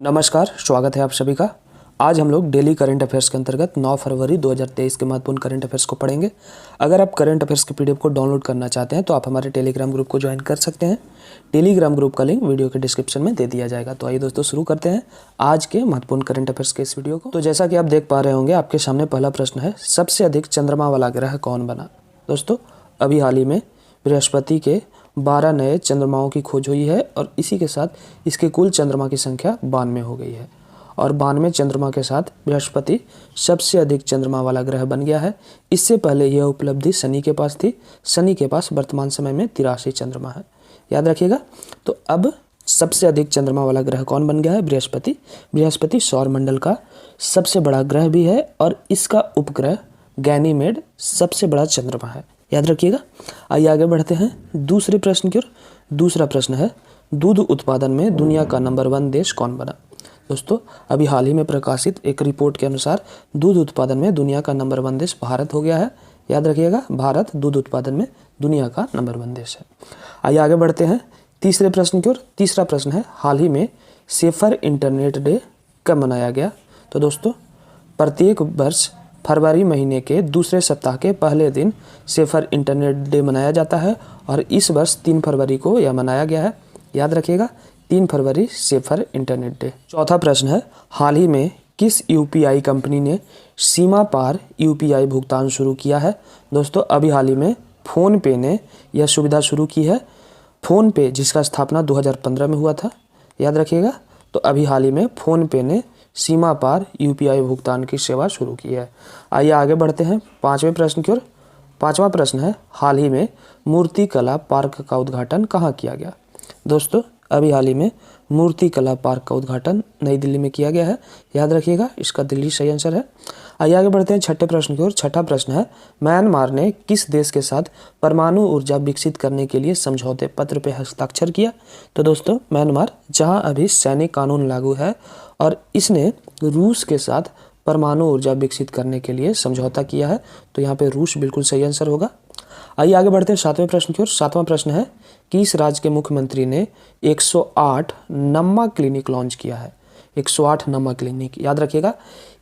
नमस्कार, स्वागत है आप सभी का। आज हम लोग डेली करंट अफेयर्स के अंतर्गत 9 फरवरी 2023 के महत्वपूर्ण करंट अफेयर्स को पढ़ेंगे। अगर आप करंट अफेयर्स के पीडीएफ को डाउनलोड करना चाहते हैं तो आप हमारे टेलीग्राम ग्रुप को ज्वाइन कर सकते हैं। टेलीग्राम ग्रुप का लिंक वीडियो के डिस्क्रिप्शन में दे दिया जाएगा। तो आइए दोस्तों शुरू करते हैं आज के महत्वपूर्ण करंट अफेयर्स के इस वीडियो को। तो जैसा कि आप देख पा रहे होंगे, आपके सामने पहला प्रश्न है, सबसे अधिक चंद्रमा वाला ग्रह कौन बना। दोस्तों, अभी हाल ही में बृहस्पति के 12 नए चंद्रमाओं की खोज हुई है और इसी के साथ इसके कुल चंद्रमा की संख्या 92 हो गई है और 92 चंद्रमा के साथ बृहस्पति सबसे अधिक चंद्रमा वाला ग्रह बन गया है। इससे पहले यह उपलब्धि शनि के पास थी। शनि के पास वर्तमान समय में 83 चंद्रमा है, याद रखिएगा। तो अब सबसे अधिक चंद्रमा वाला ग्रह कौन बन गया है? बृहस्पति। बृहस्पति सौर मंडल का सबसे बड़ा ग्रह भी है और इसका उपग्रह गैनीमेड सबसे बड़ा चंद्रमा है, याद रखिएगा। आइए आगे बढ़ते हैं दूसरे प्रश्न की ओर। दूसरा प्रश्न है, दूध उत्पादन में दुनिया का नंबर 1 देश कौन बना। दोस्तों, अभी हाल ही में प्रकाशित एक रिपोर्ट के अनुसार दूध उत्पादन में दुनिया का नंबर 1 देश भारत हो गया है, याद रखिएगा। भारत दूध उत्पादन में दुनिया का नंबर 1 देश है। आइए आगे बढ़ते हैं तीसरे प्रश्न की ओर। तीसरा प्रश्न है, हाल ही में सेफर इंटरनेट डे कब मनाया गया। तो दोस्तों, प्रत्येक वर्ष फरवरी महीने के दूसरे सप्ताह के पहले दिन सेफर इंटरनेट डे मनाया जाता है और इस वर्ष 3 फरवरी को यह मनाया गया है, याद रखिएगा। 3 फरवरी सेफर इंटरनेट डे। चौथा प्रश्न है, हाल ही में किस यूपीआई कंपनी ने सीमा पार यूपीआई भुगतान शुरू किया है। दोस्तों, अभी हाल ही में फ़ोन पे ने यह सुविधा शुरू की है। फ़ोन पे जिसका स्थापना 2015 में हुआ था, याद रखिएगा। तो अभी हाल ही में फ़ोन पे ने सीमा पार यूपीआई भुगतान की सेवा शुरू की है। आइए आगे बढ़ते हैं पाँचवें प्रश्न की ओर। पाँचवा प्रश्न है, हाल ही में मूर्ति कला पार्क का उद्घाटन कहाँ किया गया। दोस्तों, अभी हाल ही में मूर्ति कला पार्क का उद्घाटन नई दिल्ली में किया गया है, याद रखिएगा। इसका दिल्ली सही आंसर है। आइए आगे बढ़ते हैं छठे प्रश्न की ओर। छठा प्रश्न है, म्यांमार ने किस देश के साथ परमाणु ऊर्जा विकसित करने के लिए समझौते पत्र पर हस्ताक्षर किया। तो दोस्तों, म्यांमार जहां अभी सैनिक कानून लागू है और इसने रूस के साथ परमाणु ऊर्जा विकसित करने के लिए समझौता किया है, तो यहाँ पे रूस बिल्कुल सही आंसर होगा। आइए आगे बढ़ते हैं सातवें प्रश्न की ओर। सातवां प्रश्न है, किस राज्य के मुख्यमंत्री ने 108 नम्मा क्लिनिक लॉन्च किया है। 108 नम्मा क्लिनिक, याद रखिएगा।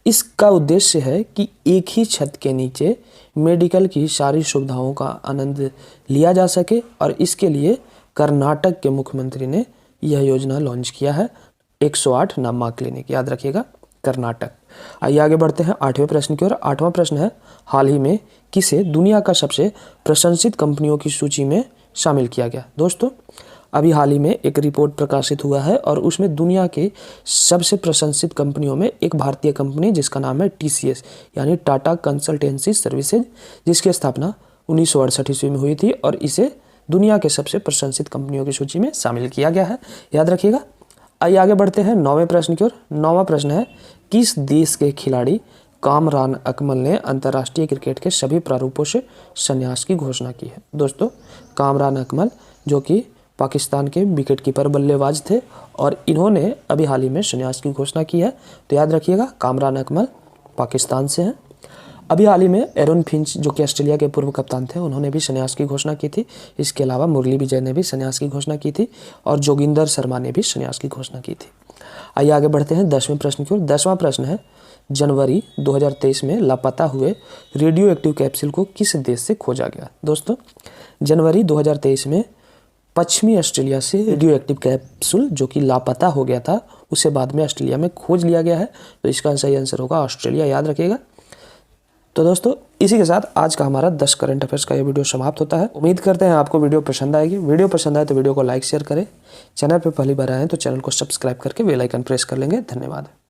इसका उद्देश्य है कि एक ही छत के नीचे मेडिकल की सारी सुविधाओं का आनंद लिया जा सके और इसके लिए कर्नाटक के मुख्यमंत्री ने यह योजना लॉन्च किया है। 108 नम्मा क्लिनिक, याद रखिएगा, कर्नाटक। आइए आगे बढ़ते हैं आठवें प्रश्न की ओर। आठवां प्रश्न है, हाल ही में किसे दुनिया का सबसे प्रशंसित कंपनियों की सूची में शामिल किया गया। दोस्तों, अभी हाल ही में एक रिपोर्ट प्रकाशित हुआ है और उसमें दुनिया के सबसे प्रशंसित कंपनियों में एक भारतीय कंपनी जिसका नाम है TCS यानी टाटा कंसल्टेंसी सर्विसेज, जिसकी स्थापना 1968 ईस्वी में हुई थी और इसे दुनिया के सबसे प्रशंसित कंपनियों की सूची में शामिल किया गया है, याद रखिएगा। आइए आगे बढ़ते हैं नौवें प्रश्न की ओर। नौवां प्रश्न है, किस देश के खिलाड़ी कामरान अकमल ने अंतर्राष्ट्रीय क्रिकेट के सभी प्रारूपों से संन्यास की घोषणा की है। दोस्तों, कामरान अकमल जो कि पाकिस्तान के विकेटकीपर बल्लेबाज थे और इन्होंने अभी हाल ही में संन्यास की घोषणा की है, तो याद रखिएगा, कामरान अकमल पाकिस्तान से हैं। अभी हाल ही में एरन फिंच जो कि ऑस्ट्रेलिया के पूर्व कप्तान थे, उन्होंने भी संन्यास की घोषणा की थी। इसके अलावा मुरली विजय ने भी संन्यास की घोषणा की थी और जोगिंदर शर्मा ने भी संन्यास की घोषणा की थी। आइए आगे बढ़ते हैं 10वें प्रश्न की ओर। 10वां प्रश्न है, जनवरी 2023 में लापता हुए रेडियो एक्टिव कैप्सूल को किस देश से खोजा गया। दोस्तों, जनवरी 2023 में पश्चिमी ऑस्ट्रेलिया से रेडियो एक्टिव कैप्सूल जो कि लापता हो गया था, उसे बाद में ऑस्ट्रेलिया में खोज लिया गया है, तो इसका सही आंसर होगा ऑस्ट्रेलिया, याद रखिएगा। तो दोस्तों, इसी के साथ आज का हमारा 10 करंट अफेयर्स का ये वीडियो समाप्त होता है। उम्मीद करते हैं आपको वीडियो पसंद आएगी। वीडियो पसंद आए तो वीडियो को लाइक शेयर करें। चैनल पर पहली बार आए हैं तो चैनल को सब्सक्राइब करके बेल आइकन प्रेस कर लेंगे। धन्यवाद।